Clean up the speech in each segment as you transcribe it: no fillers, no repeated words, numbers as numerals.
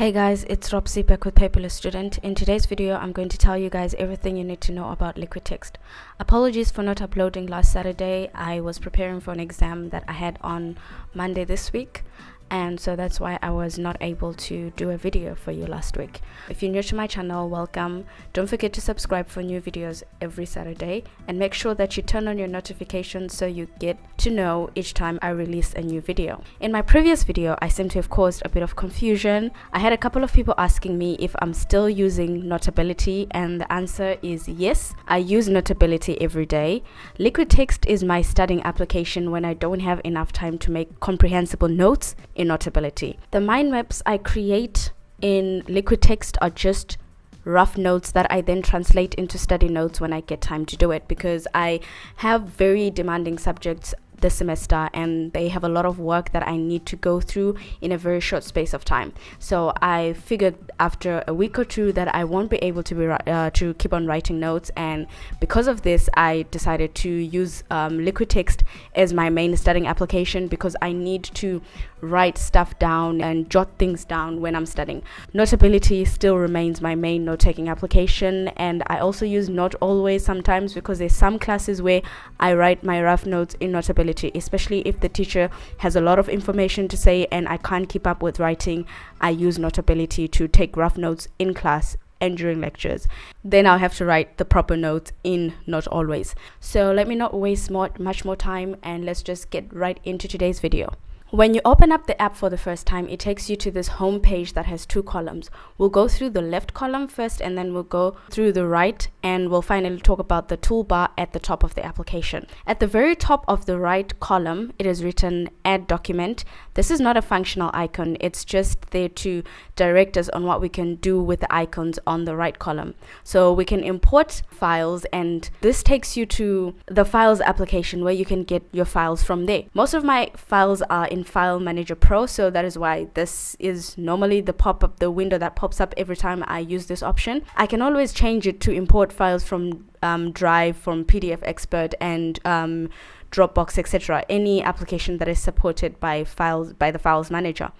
Hey guys, it's Roxy back with Paperless Student. In today's video, I'm going to tell you guys everything you need to know about LiquidText. Apologies for not uploading last Saturday. I was preparing for an exam that I had on Monday this week, and so that's why I was not able to do a video for you last week. If you're new to my channel, welcome. Don't forget to subscribe for new videos every Saturday, and make sure that you turn on your notifications so you get to know each time I release a new video. In my previous video, I seem to have caused a bit of confusion. I had a couple of people asking me if I'm still using Notability, and the answer is yes. I use Notability every day. LiquidText is my studying application when I don't have enough time to make comprehensible notes in Notability. The mind maps I create in LiquidText are just rough notes that I then translate into study notes when I get time to do it, because I have very demanding subjects this semester and they have a lot of work that I need to go through in a very short space of time. So I figured after a week or two that I won't be able to keep on writing notes, and because of this I decided to use LiquidText as my main studying application, because I need to write stuff down and jot things down when I'm studying. Notability still remains my main note-taking application, and I also use Not Always sometimes, because there's some classes where I write my rough notes in Notability, especially if the teacher has a lot of information to say and I can't keep up with writing. I use Notability to take rough notes in class and during lectures. Then I'll have to write the proper notes in Not Always. So let me not waste much more time, and let's just get right into today's video. When you open up the app for the first time, it takes you to this home page that has two columns. We'll go through the left column first, and then we'll go through the right, and we'll finally talk about the toolbar at the top of the application. At the very top of the right column, it is written Add Document. This is not a functional icon. It's just there to direct us on what we can do with the icons on the right column. So we can import files, and this takes you to the Files application where you can get your files from there. Most of my files are in File Manager Pro, so that is why this is normally the window that pops up every time I use this option. I can always change it to import files from Drive, from PDF Expert, and Dropbox, etc. Any application that is supported by the Files Manager.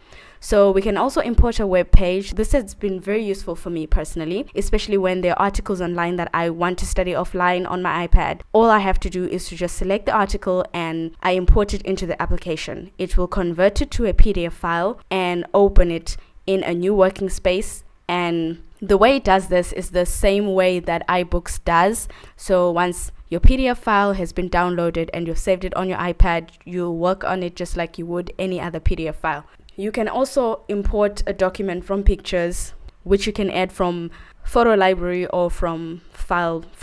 So we can also import a web page. This has been very useful for me personally, especially when there are articles online that I want to study offline on my iPad. All I have to do is to just select the article and I import it into the application. It will convert it to a PDF file and open it in a new working space. And the way it does this is the same way that iBooks does. So once your PDF file has been downloaded and you've saved it on your iPad, you'll work on it just like you would any other PDF file. You can also import a document from Pictures, which you can add from Photo Library or from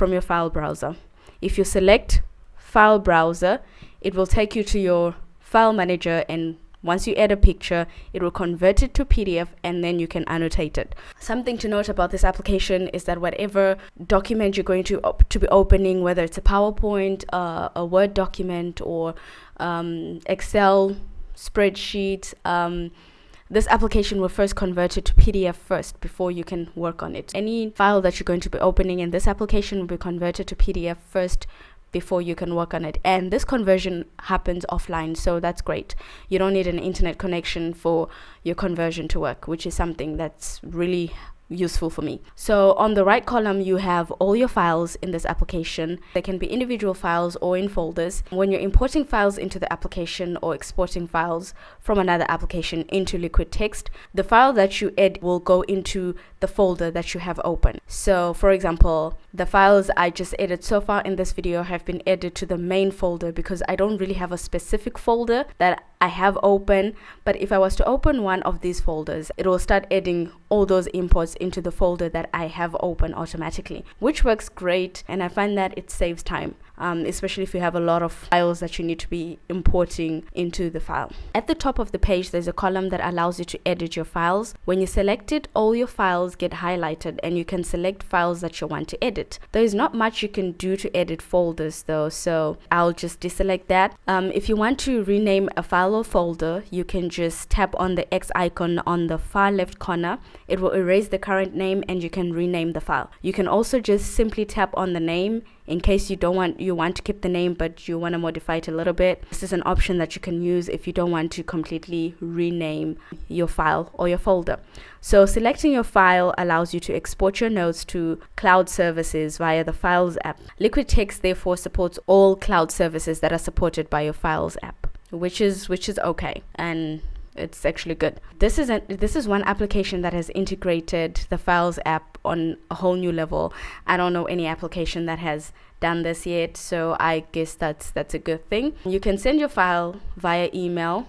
your file browser. If you select File Browser, it will take you to your File Manager, and once you add a picture, it will convert it to PDF, and then you can annotate it. Something to note about this application is that whatever document you're going to be opening, whether it's a PowerPoint, a Word document, or Excel spreadsheet, this application will first convert it to PDF first before you can work on it. Any file that you're going to be opening in this application will be converted to PDF first before you can work on it, and this conversion happens offline, so that's great. You don't need an internet connection for your conversion to work, which is something that's really useful for me. So on the right column, you have all your files in this application. They can be individual files or in folders. When you're importing files into the application or exporting files from another application into LiquidText, the file that you add will go into the folder that you have open. So for example, the files I just added so far in this video have been added to the main folder, because I don't really have a specific folder that I have open, but if I was to open one of these folders, it will start adding all those imports into the folder that I have open automatically, which works great, and I find that it saves time, especially if you have a lot of files that you need to be importing into the file. At the top of the page, there's a column that allows you to edit your files. When you select it, all your files get highlighted, and you can select files that you want to edit. There is not much you can do to edit folders though, so I'll just deselect that. If you want to rename a file or folder, you can just tap on the X icon on the far left corner. It will erase the current name and you can rename the file. You can also just simply tap on the name in case you want to keep the name but you want to modify it a little bit. This is an option that you can use if you don't want to completely rename your file or your folder. So selecting your file allows you to export your notes to cloud services via the Files app. LiquidText therefore supports all cloud services that are supported by your Files app, which is okay, and it's actually good. This is one application that has integrated the Files app on a whole new level. I don't know any application that has done this yet, so I guess that's a good thing. You can send your file via email.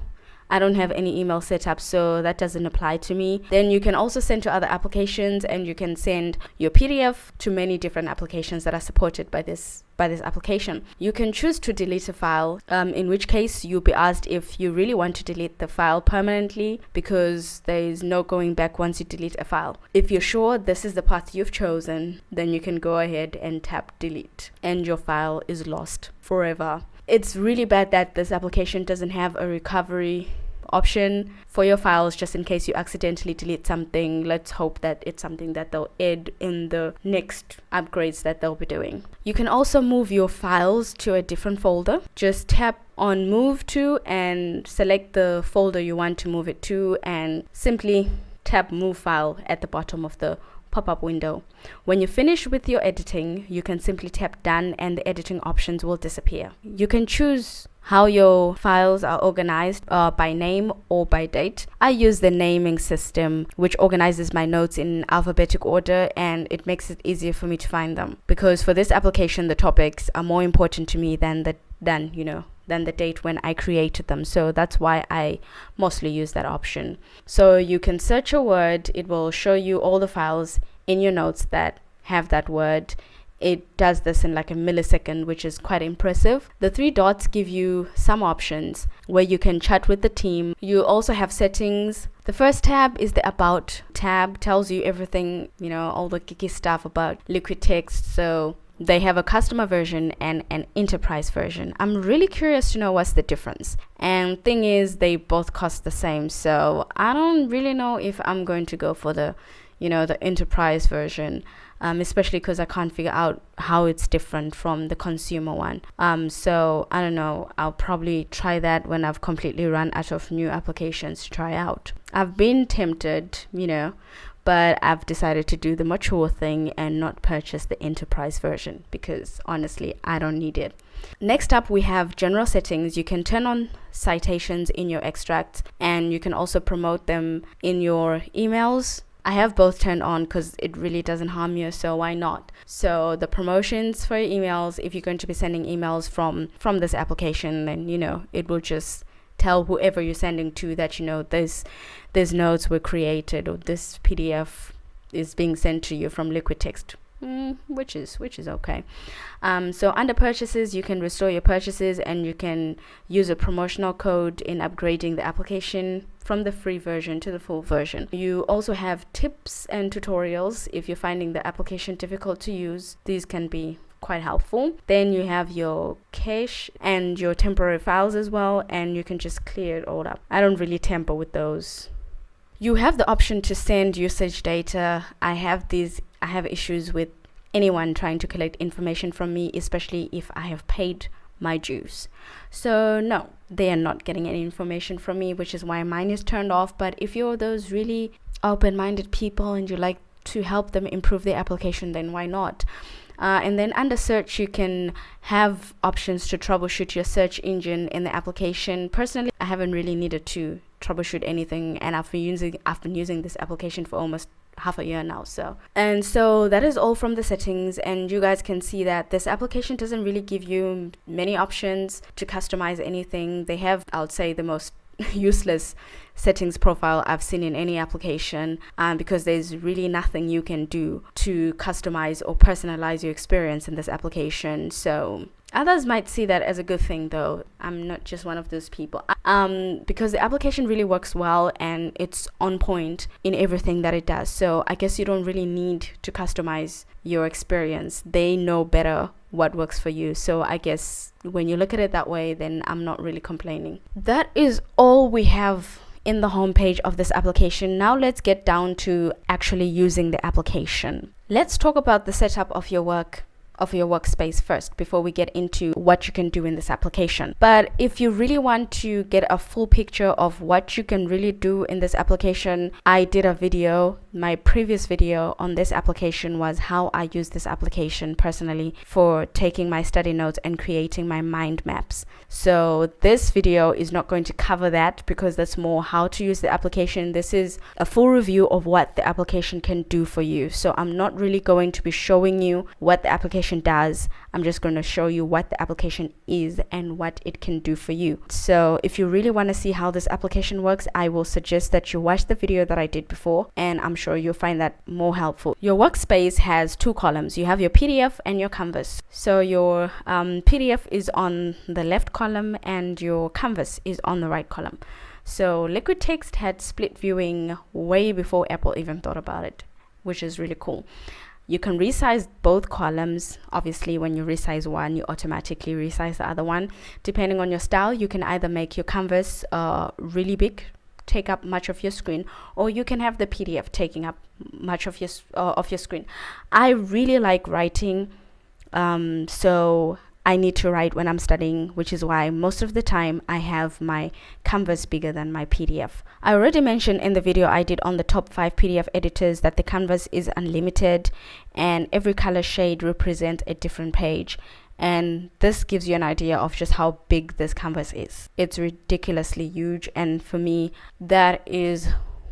I don't have any email set up, so that doesn't apply to me. Then you can also send to other applications, and you can send your PDF to many different applications that are supported by this application. You can choose to delete a file, in which case you'll be asked if you really want to delete the file permanently, because there is no going back once you delete a file. If you're sure this is the path you've chosen, then you can go ahead and tap delete, and your file is lost forever. It's really bad that this application doesn't have a recovery option for your files, just in case you accidentally delete something. Let's hope that it's something that they'll add in the next upgrades that they'll be doing. You can also move your files to a different folder. Just tap on move to and select the folder you want to move it to, and simply tap move file at the bottom of the pop-up window. When you finish with your editing, you can simply tap done and the editing options will disappear. You can choose how your files are organized, by name or by date. I use the naming system, which organizes my notes in alphabetic order, and it makes it easier for me to find them, because for this application the topics are more important to me than the date when I created them. So that's why I mostly use that option. So you can search a word, it will show you all the files in your notes that have that word. It does this in like a millisecond, which is quite impressive. The 3 dots give you some options where you can chat with the team. You also have settings. The first tab is the About tab, tells you everything, all the geeky stuff about LiquidText. So they have a customer version and an enterprise version. I'm really curious to know what's the difference. And thing is, they both cost the same. So I don't really know if I'm going to go for the enterprise version, especially because I can't figure out how it's different from the consumer one. So I don't know. I'll probably try that when I've completely run out of new applications to try out. I've been tempted, but I've decided to do the mature thing and not purchase the enterprise version, because honestly, I don't need it. Next up, we have general settings. You can turn on citations in your extracts, and you can also promote them in your emails. I have both turned on because it really doesn't harm you, so why not? So the promotions for your emails, if you're going to be sending emails from this application, then it will just tell whoever you're sending to that these notes were created, or this PDF is being sent to you from LiquidText, which is okay. So under purchases, you can restore your purchases, and you can use a promotional code in upgrading the application from the free version to the full version. You also have tips and tutorials. If you're finding the application difficult to use, these can be quite helpful. Then you have your cache and your temporary files as well, and you can just clear it all up. I don't really tamper with those. You have the option to send usage data. I have issues with anyone trying to collect information from me, especially if I have paid my dues. So no, they are not getting any information from me, which is why mine is turned off. But if you're those really open-minded people and you like to help them improve their application, then why not? And then under search, you can have options to troubleshoot your search engine in the application. Personally, I haven't really needed to troubleshoot anything, and I've been using this application for almost half a year now. So that is all from the settings, and you guys can see that this application doesn't really give you many options to customize anything. They have, I would say, the most useless settings profile I've seen in any application, because there's really nothing you can do to customize or personalize your experience in this application. So others might see that as a good thing, though. I'm not just one of those people, because the application really works well and it's on point in everything that it does. So I guess you don't really need to customize your experience. They know better what works for you. So I guess when you look at it that way, then I'm not really complaining. That is all we have in the homepage of this application. Now let's get down to actually using the application. Let's talk about the setup of your work of your workspace first before we get into what you can do in this application. But if you really want to get a full picture of what you can really do in this application, I did a video. My previous video on this application was how I use this application personally for taking my study notes and creating my mind maps. So this video is not going to cover that because that's more how to use the application. This is a full review of what the application can do for you. So I'm not really going to be showing you what the application does. I'm just going to show you what the application is and what it can do for you. So if you really want to see how this application works, I will suggest that you watch the video that I did before, and I'm sure you'll find that more helpful. Your workspace has two columns. You have your PDF and your Canvas. So your PDF is on the left column and your Canvas is on the right column. So LiquidText had split viewing way before Apple even thought about it, which is really cool. You can resize both columns. Obviously, when you resize one, you automatically resize the other one. Depending on your style, you can either make your Canvas really big, take up much of your screen, or you can have the PDF taking up much of your screen. I really like writing, so I need to write when I'm studying, which is why most of the time I have my Canvas bigger than my PDF. I already mentioned in the video I did on the top 5 PDF editors that the Canvas is unlimited and every color shade represents a different page. And this gives you an idea of just how big this Canvas is. It's ridiculously huge, and for me that is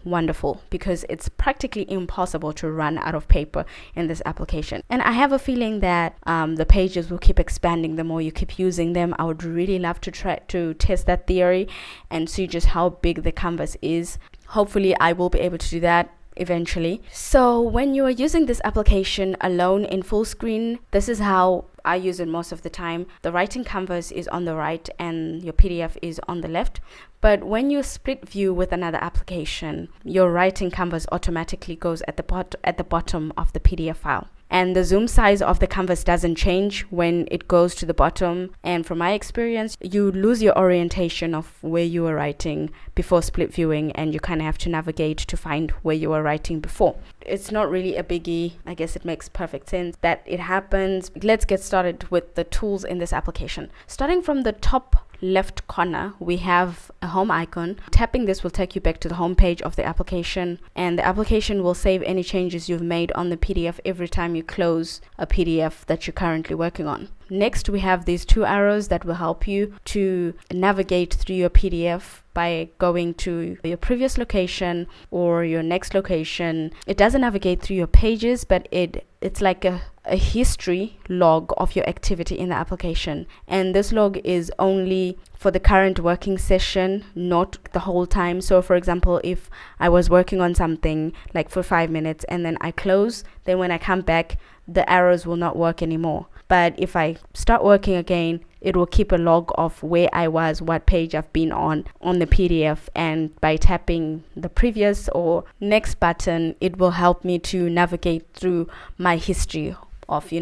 wonderful because it's practically impossible to run out of paper in this application. And I have a feeling that the pages will keep expanding the more you keep using them. I would really love to try to test that theory and see just how big the Canvas is. Hopefully I will be able to do that eventually. So when you are using this application alone in full screen, this is how I use it most of the time. The writing Canvas is on the right and your PDF is on the left. But when you split view with another application, your writing Canvas automatically goes at the bottom of the PDF file. And the zoom size of the Canvas doesn't change when it goes to the bottom. And from my experience, you lose your orientation of where you were writing before split viewing, and you kind of have to navigate to find where you were writing before. It's not really a biggie. I guess it makes perfect sense that it happens. Let's get started with the tools in this application. Starting from the top left corner, we have a home icon. Tapping this will take you back to the home page of the application, and the application will save any changes you've made on the PDF every time you close a PDF that you're currently working on. Next, we have these two arrows that will help you to navigate through your PDF by going to your previous location or your next location. It doesn't navigate through your pages, but it's like a history log of your activity in the application. And this log is only for the current working session, not the whole time. So for example, if I was working on something like for 5 minutes and then I close, then when I come back, the arrows will not work anymore. But if I start working again, it will keep a log of where I was, what page I've been on the PDF, and by tapping the previous or next button, it will help me to navigate through my history of,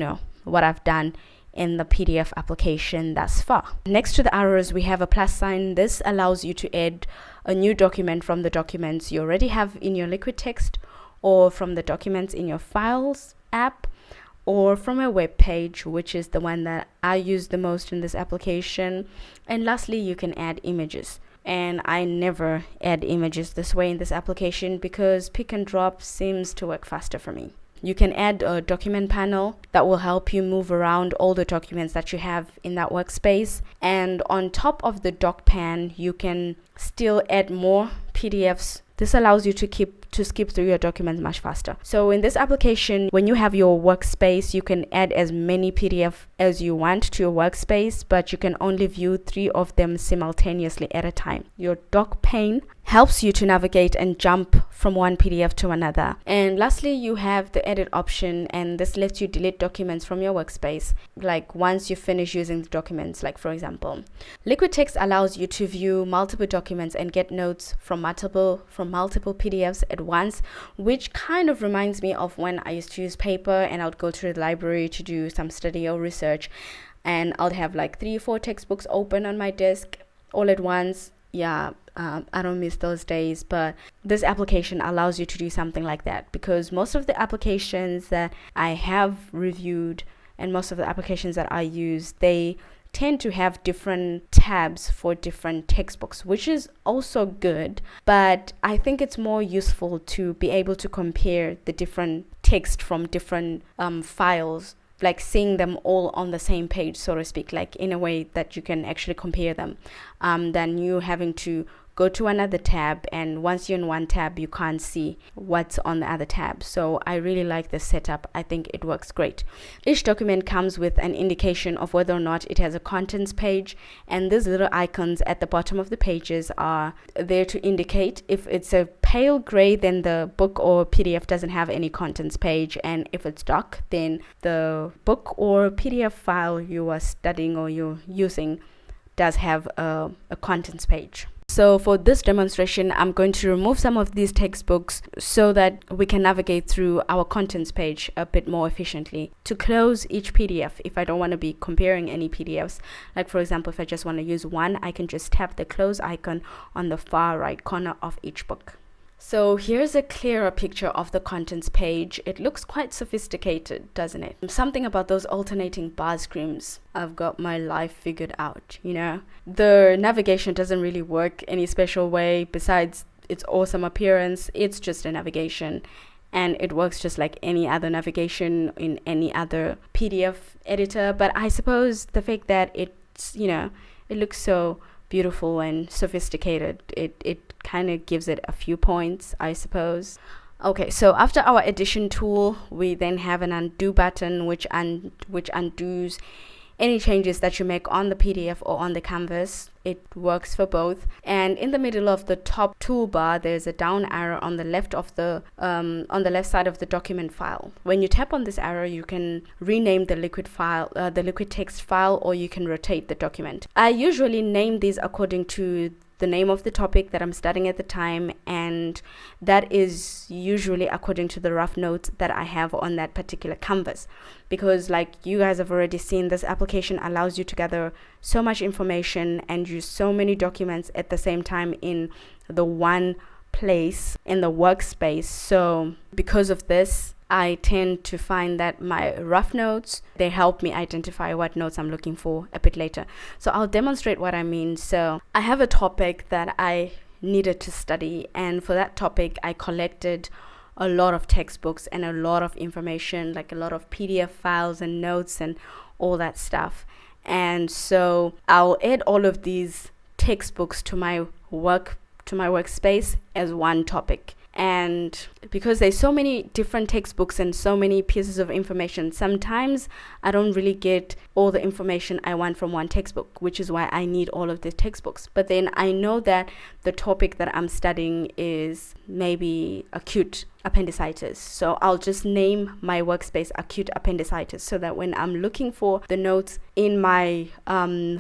what I've done in the PDF application thus far. Next to the arrows, we have a plus sign. This allows you to add a new document from the documents you already have in your LiquidText, or from the documents in your Files app, or from a web page, which is the one that I use the most in this application. And lastly, you can add images. And I never add images this way in this application because pick and drop seems to work faster for me. You can add a document panel that will help you move around all the documents that you have in that workspace. And on top of the doc pan, you can still add more PDFs. This allows you to skip through your documents much faster. So in this application, when you have your workspace, you can add as many PDF as you want to your workspace, but you can only view 3 of them simultaneously at a time. Your doc pane helps you to navigate and jump from one PDF to another. And lastly, you have the edit option, and this lets you delete documents from your workspace, like once you finish using the documents. Like for example, LiquidText allows you to view multiple documents and get notes from multiple PDFs at once, which kind of reminds me of when I used to use paper and I would go to the library to do some study or research, and I'd have like 3 or 4 textbooks open on my desk all at once. I don't miss those days, but this application allows you to do something like that, because most of the applications that I have reviewed and most of the applications that I use, they tend to have different tabs for different textbooks, which is also good, but I think it's more useful to be able to compare the different text from different files, like seeing them all on the same page, so to speak, like in a way that you can actually compare them, than you having to go to another tab, and once you're in one tab you can't see what's on the other tab. So I really like this setup. I think it works great. Each document comes with an indication of whether or not it has a contents page, and these little icons at the bottom of the pages are there to indicate if it's a pale gray, then the book or PDF doesn't have any contents page, and if it's dark, then the book or PDF file you are studying or you're using does have a contents page. So for this demonstration, I'm going to remove some of these textbooks so that we can navigate through our contents page a bit more efficiently. To close each PDF, if I don't want to be comparing any PDFs, like for example, if I just want to use one, I can just tap the close icon on the far right corner of each book. So here's a clearer picture of the contents page. It looks quite sophisticated, doesn't it? Something about those alternating bar screens. I've got my life figured out, you know? The navigation doesn't really work any special way besides its awesome appearance. It's just a navigation, and it works just like any other navigation in any other PDF editor. But I suppose the fact that it's, you know, it looks so beautiful and sophisticated, it kind of gives it a few points, I suppose. Okay, so after our addition tool, we then have an undo button which undoes any changes that you make on the PDF or on the canvas. It works for both. And in the middle of the top toolbar, there's a down arrow on the left side of the document file. When you tap on this arrow, you can rename the LiquidText file, or you can rotate the document. I usually name these according to the name of the topic that I'm studying at the time, and that is usually according to the rough notes that I have on that particular canvas, because like you guys have already seen, this application allows you to gather so much information and use so many documents at the same time in the one place in the workspace. So because of this, I tend to find that my rough notes, they help me identify what notes I'm looking for a bit later. So I'll demonstrate what I mean. So I have a topic that I needed to study, and for that topic I collected a lot of textbooks and a lot of information, like a lot of PDF files and notes and all that stuff. And so I'll add all of these textbooks to my workspace as one topic. And because there's so many different textbooks and so many pieces of information, sometimes I don't really get all the information I want from one textbook, which is why I need all of the textbooks. But then I know that the topic that I'm studying is maybe acute appendicitis, so I'll just name my workspace acute appendicitis, so that when I'm looking for the notes in my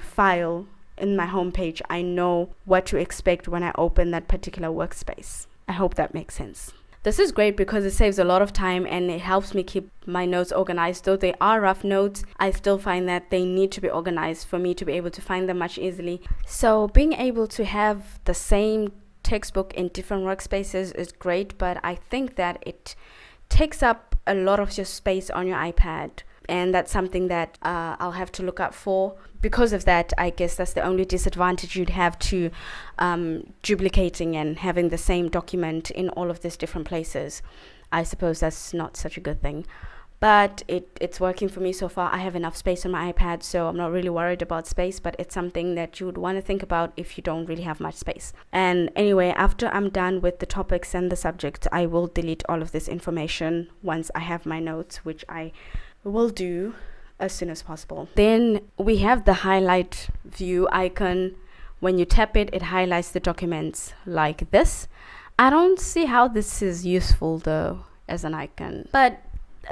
file in my homepage, I know what to expect when I open that particular workspace. I hope that makes sense. This is great because it saves a lot of time and it helps me keep my notes organized. Though they are rough notes, I still find that they need to be organized for me to be able to find them much easily. So being able to have the same textbook in different workspaces is great, but I think that it takes up a lot of your space on your iPad. And that's something that I'll have to look out for. Because of that, I guess that's the only disadvantage you'd have to duplicating and having the same document in all of these different places. I suppose that's not such a good thing. But it's working for me so far. I have enough space on my iPad, so I'm not really worried about space, but it's something that you would want to think about if you don't really have much space. And anyway, after I'm done with the topics and the subject, I will delete all of this information once I have my notes, which I will do as soon as possible. Then we have the highlight view icon. When you tap it, it highlights the documents like this. I don't see how this is useful though as an icon, but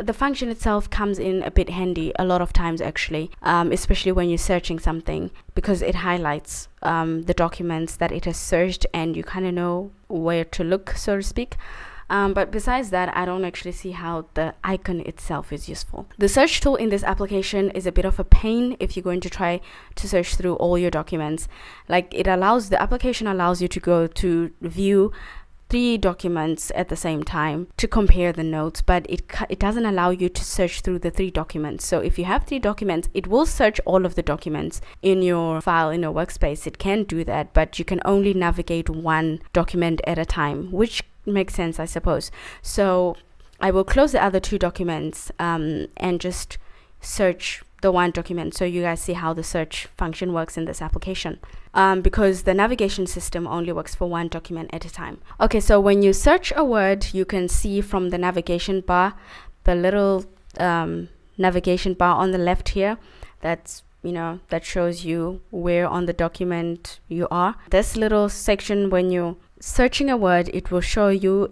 the function itself comes in a bit handy a lot of times actually, especially when you're searching something, because it highlights the documents that it has searched and you kind of know where to look, so to speak. But besides that, I don't actually see how the icon itself is useful. The search tool in this application is a bit of a pain if you're going to try to search through all your documents. Like the application allows you to go to view, 3 documents at the same time to compare the notes, but it doesn't allow you to search through the 3 documents. So if you have 3 documents, it will search all of the documents in your file, in your workspace. It can do that, but you can only navigate one document at a time, which makes sense, I suppose. So I will close the other 2 documents and just search the one document, so you guys see how the search function works in this application, because the navigation system only works for one document at a time. Okay, so when you search a word, you can see from the navigation bar, the little navigation bar on the left here, that shows you where on the document you are. This little section, when you're searching a word, it will show you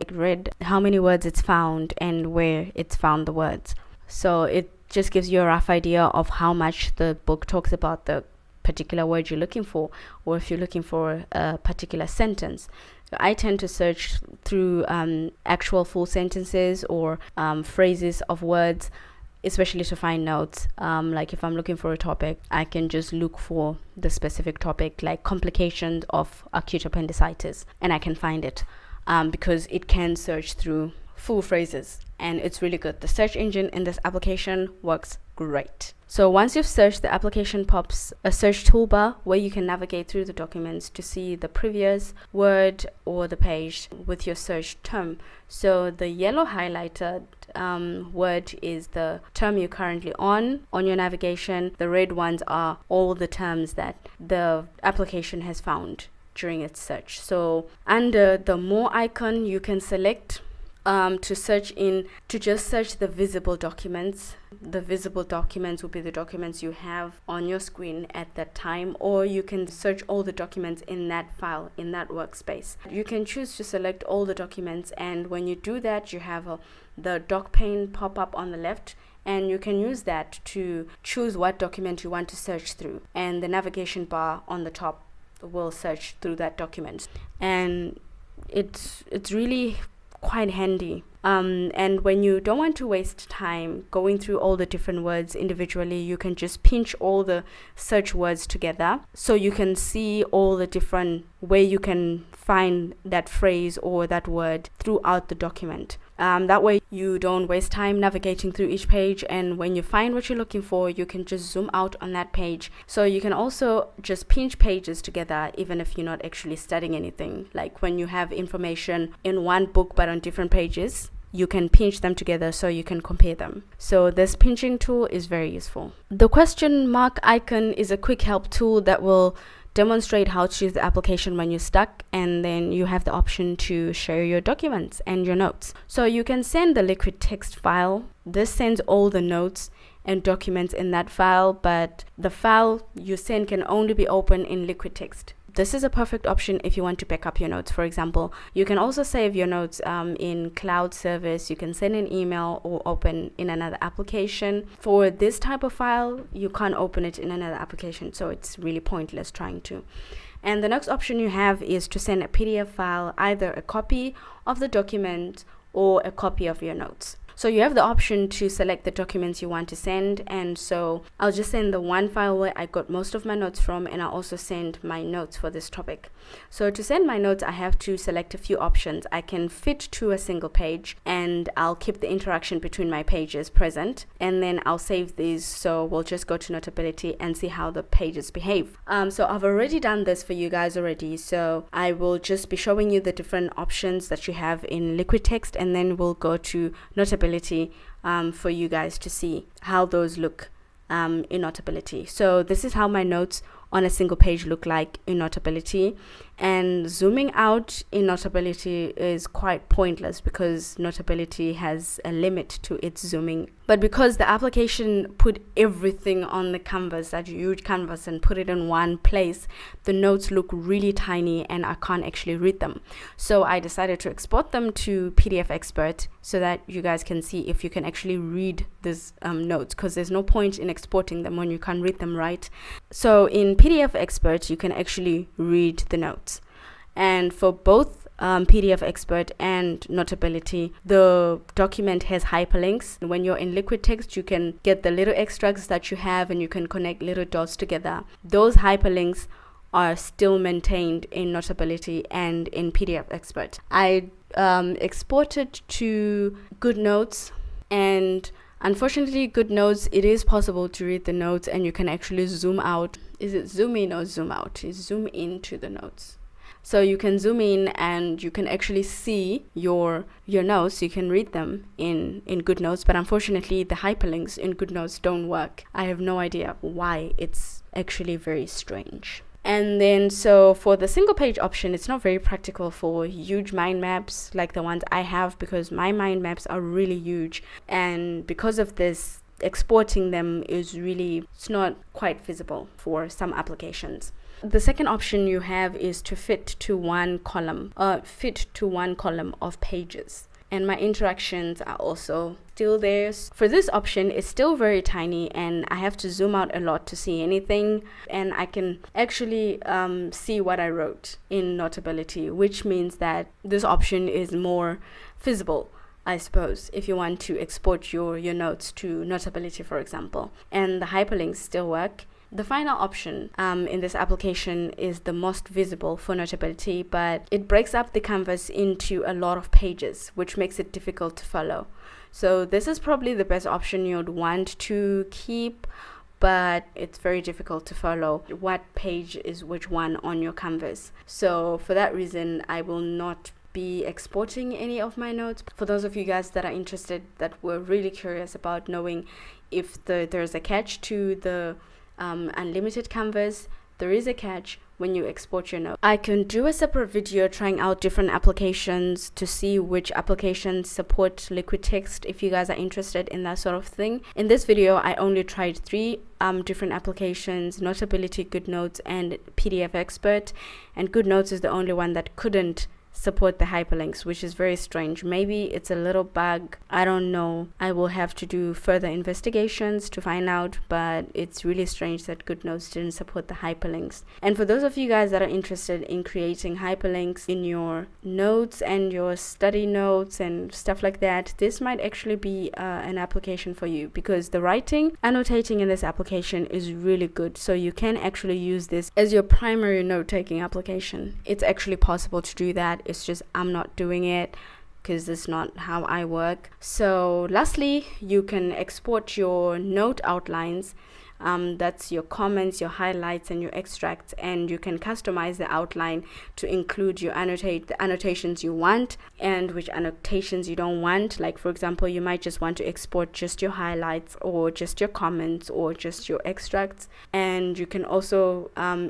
how many words it's found and where it's found the words. So it just gives you a rough idea of how much the book talks about the particular word you're looking for, or if you're looking for a particular sentence. I tend to search through actual full sentences or phrases of words, especially to find notes. Like if I'm looking for a topic, I can just look for the specific topic, like complications of acute appendicitis, and I can find it because it can search through full phrases, and it's really good. The search engine in this application works great. So once you've searched, the application pops a search toolbar where you can navigate through the documents to see the previous word or the page with your search term. So the yellow highlighted word is the term you're currently on your navigation. The red ones are all the terms that the application has found during its search. So under the more icon, you can select to just search the visible documents. The visible documents will be the documents you have on your screen at that time, or you can search all the documents in that file, in that workspace. You can choose to select all the documents, and when you do that, you have the doc pane pop up on the left, and you can use that to choose what document you want to search through, and the navigation bar on the top will search through that document. And it's really quite handy. And when you don't want to waste time going through all the different words individually, you can just pinch all the search words together, so you can see all the different way you can find that phrase or that word throughout the document. That way you don't waste time navigating through each page, and when you find what you're looking for, you can just zoom out on that page. So you can also just pinch pages together, even if you're not actually studying anything. Like when you have information in one book but on different pages, you can pinch them together so you can compare them. So this pinching tool is very useful. The question mark icon is a quick help tool that will demonstrate how to use the application when you're stuck, and then you have the option to share your documents and your notes. So you can send the LiquidText file. This sends all the notes and documents in that file, but the file you send can only be opened in LiquidText. This is a perfect option if you want to back up your notes. For example, you can also save your notes in cloud service. You can send an email or open in another application. For this type of file, you can't open it in another application, so it's really pointless trying to. And the next option you have is to send a PDF file, either a copy of the document or a copy of your notes. So you have the option to select the documents you want to send, and so I'll just send the one file where I got most of my notes from, and I'll also send my notes for this topic. So to send my notes, I have to select a few options. I can fit to a single page, and I'll keep the interaction between my pages present, and then I'll save these. So we'll just go to Notability and see how the pages behave. So I've already done this for you guys already, so I will just be showing you the different options that you have in LiquidText, and then we'll go to Notability for you guys to see how those look in Notability. So this is how my notes on a single page look like in Notability, and zooming out in Notability is quite pointless because Notability has a limit to its zooming. But because the application put everything on the canvas, that huge canvas, and put it in one place, the notes look really tiny and I can't actually read them. So I decided to export them to PDF Expert so that you guys can see if you can actually read these notes, because there's no point in exporting them when you can't read them, right? So in PDF Expert, you can actually read the notes. And for both PDF Expert and Notability, the document has hyperlinks. When you're in LiquidText, you can get the little extracts that you have and you can connect little dots together. Those hyperlinks are still maintained in Notability and in PDF Expert. I exported to GoodNotes, and unfortunately GoodNotes, it is possible to read the notes and you can actually zoom out. Is it zoom in or zoom out? It's zoom into the notes. So you can zoom in and you can actually see your notes. You can read them in GoodNotes, but unfortunately the hyperlinks in GoodNotes don't work. I have no idea why. It's actually very strange. And then so for the single page option, it's not very practical for huge mind maps like the ones I have, because my mind maps are really huge, and because of this, exporting them is really, it's not quite feasible for some applications. The second option you have is to fit to one column of pages. And my interactions are also still there. For this option, it's still very tiny and I have to zoom out a lot to see anything. And I can actually see what I wrote in Notability, which means that this option is more feasible, I suppose, if you want to export your notes to Notability, for example. And the hyperlinks still work. The final option in this application is the most visible for Notability, but it breaks up the canvas into a lot of pages, which makes it difficult to follow. So this is probably the best option you'd want to keep, but it's very difficult to follow what page is which one on your canvas. So for that reason, I will not be exporting any of my notes. For those of you guys that are interested, that were really curious about knowing if there's a catch to the unlimited canvas, there is a catch when you export your note. I can do a separate video trying out different applications to see which applications support LiquidText if you guys are interested in that sort of thing. In this video, I only tried 3 different applications: Notability, GoodNotes, and PDF Expert. And GoodNotes is the only one that couldn't support the hyperlinks, which is very strange. Maybe it's a little bug, I don't know. I will have to do further investigations to find out, but it's really strange that GoodNotes didn't support the hyperlinks. And for those of you guys that are interested in creating hyperlinks in your notes and your study notes and stuff like that, this might actually be an application for you, because the writing, annotating in this application is really good. So you can actually use this as your primary note-taking application. It's actually possible to do that. It's just I'm not doing it because it's not how I work. So lastly, you can export your note outlines. That's your comments, your highlights, and your extracts, and you can customize the outline to include the annotations you want and which annotations you don't want. Like, for example, you might just want to export just your highlights or just your comments or just your extracts, and you can also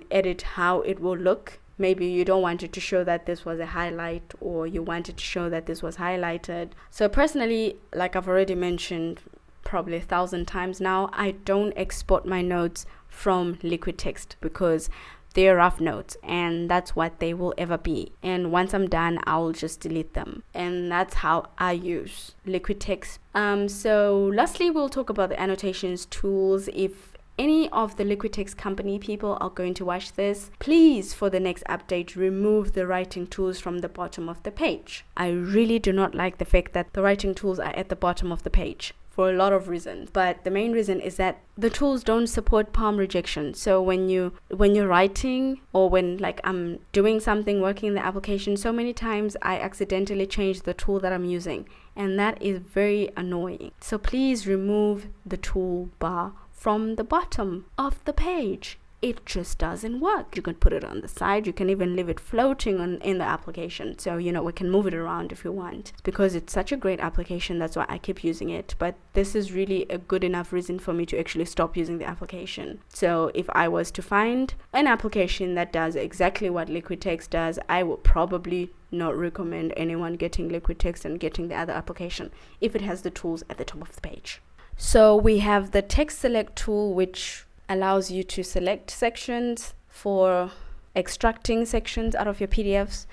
edit how it will look. Maybe you don't want it to show that this was a highlight, or you wanted to show that this was highlighted. So personally, like I've already mentioned probably 1,000 times now, I don't export my notes from LiquidText because they're rough notes and that's what they will ever be. And once I'm done, I'll just delete them. And that's how I use LiquidText. So lastly, we'll talk about the annotations tools. If any of the LiquidText company people are going to watch this, please, for the next update, remove the writing tools from the bottom of the page. I really do not like the fact that the writing tools are at the bottom of the page for a lot of reasons, but the main reason is that the tools don't support palm rejection. So when you're writing, or when like I'm doing something, working in the application, so many times I accidentally change the tool that I'm using, and that is very annoying. So please remove the toolbar from the bottom of the page. It just doesn't work. You can put it on the side. You can even leave it floating in the application. So, we can move it around if you want. Because it's such a great application, that's why I keep using it. But this is really a good enough reason for me to actually stop using the application. So if I was to find an application that does exactly what LiquidText does, I would probably not recommend anyone getting LiquidText and getting the other application if it has the tools at the top of the page. So we have the text select tool, which allows you to select sections for extracting sections out of your PDFs,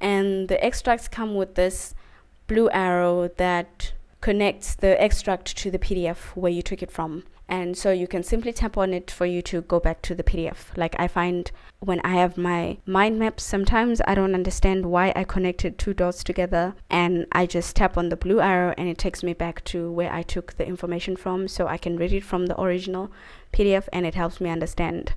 and the extracts come with this blue arrow that connects the extract to the PDF where you took it from. And so you can simply tap on it for you to go back to the PDF. Like I find when I have my mind maps, sometimes I don't understand why I connected 2 dots together, and I just tap on the blue arrow and it takes me back to where I took the information from, so I can read it from the original PDF, and it helps me understand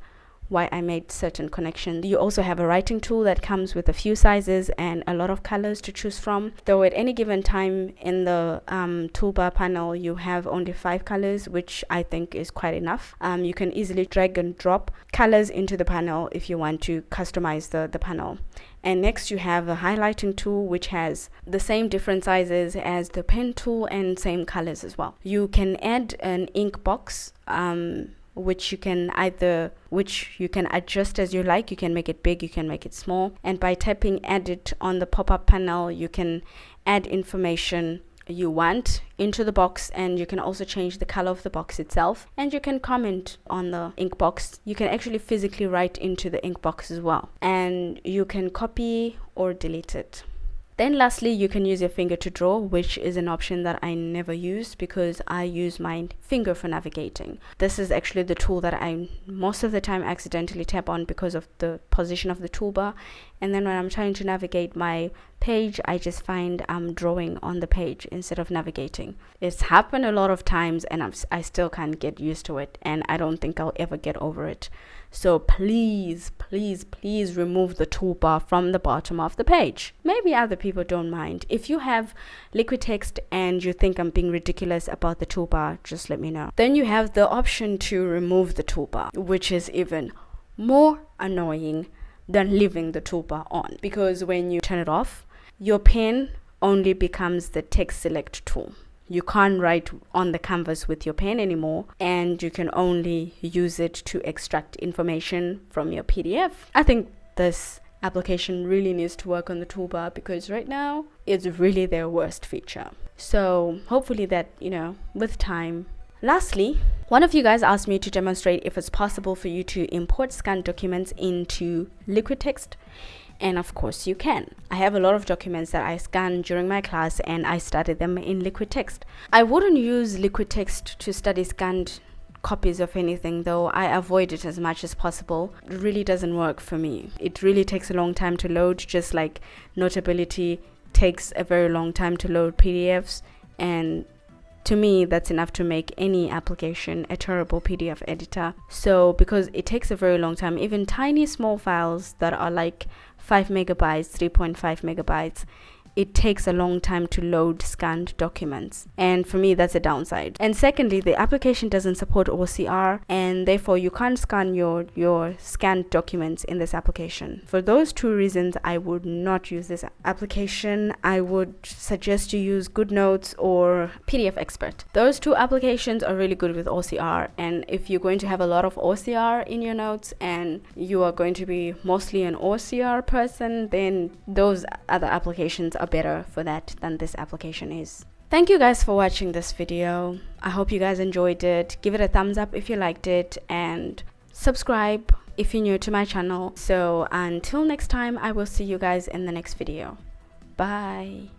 why I made certain connections. You also have a writing tool that comes with a few sizes and a lot of colors to choose from, though at any given time in the toolbar panel you have only 5 colors, which I think is quite enough. You can easily drag and drop colors into the panel if you want to customize the panel. And next you have a highlighting tool, which has the same different sizes as the pen tool and same colors as well. You can add an ink box, which you can adjust as you like. You can make it big, you can make it small, and by tapping edit on the pop-up panel you can add information you want into the box, and you can also change the color of the box itself, and you can comment on the ink box. You can actually physically write into the ink box as well, and you can copy or delete it. Then lastly, you can use your finger to draw, which is an option that I never use because I use my finger for navigating. This is actually the tool that I most of the time accidentally tap on because of the position of the toolbar, and then when I'm trying to navigate my page, I just find I'm drawing on the page instead of navigating. It's happened a lot of times and I still can't get used to it, and I don't think I'll ever get over it. So please remove the toolbar from the bottom of the page. Maybe other people don't mind. If you have LiquidText and you think I'm being ridiculous about the toolbar, just let me know. Then you have the option to remove the toolbar, which is even more annoying than leaving the toolbar on, because when you turn it off, your pen only becomes the text select tool. You can't write on the canvas with your pen anymore, and you can only use it to extract information from your PDF. I think this application really needs to work on the toolbar because right now it's really their worst feature. So hopefully that, with time. Lastly, one of you guys asked me to demonstrate if it's possible for you to import scanned documents into LiquidText. And of course you can. I have a lot of documents that I scanned during my class and I studied them in LiquidText. I wouldn't use LiquidText to study scanned copies of anything, though. I avoid it as much as possible. It really doesn't work for me. It really takes a long time to load, just like Notability takes a very long time to load PDFs, and to me that's enough to make any application a terrible PDF editor. So because it takes a very long time, even tiny small files that are like 5 megabytes, 3.5 megabytes, it takes a long time to load scanned documents, and for me that's a downside. And secondly, the application doesn't support OCR, and therefore you can't scan your scanned documents in this application. For those 2 reasons, I would not use this application. I would suggest you use GoodNotes or PDF Expert. Those 2 applications are really good with OCR, and if you're going to have a lot of OCR in your notes and you are going to be mostly an OCR person, then those other applications are better for that than this application is. Thank you guys for watching this video. I hope you guys enjoyed it. Give it a thumbs up if you liked it, and subscribe if you're new to my channel. So until next time, I will see you guys in the next video. Bye.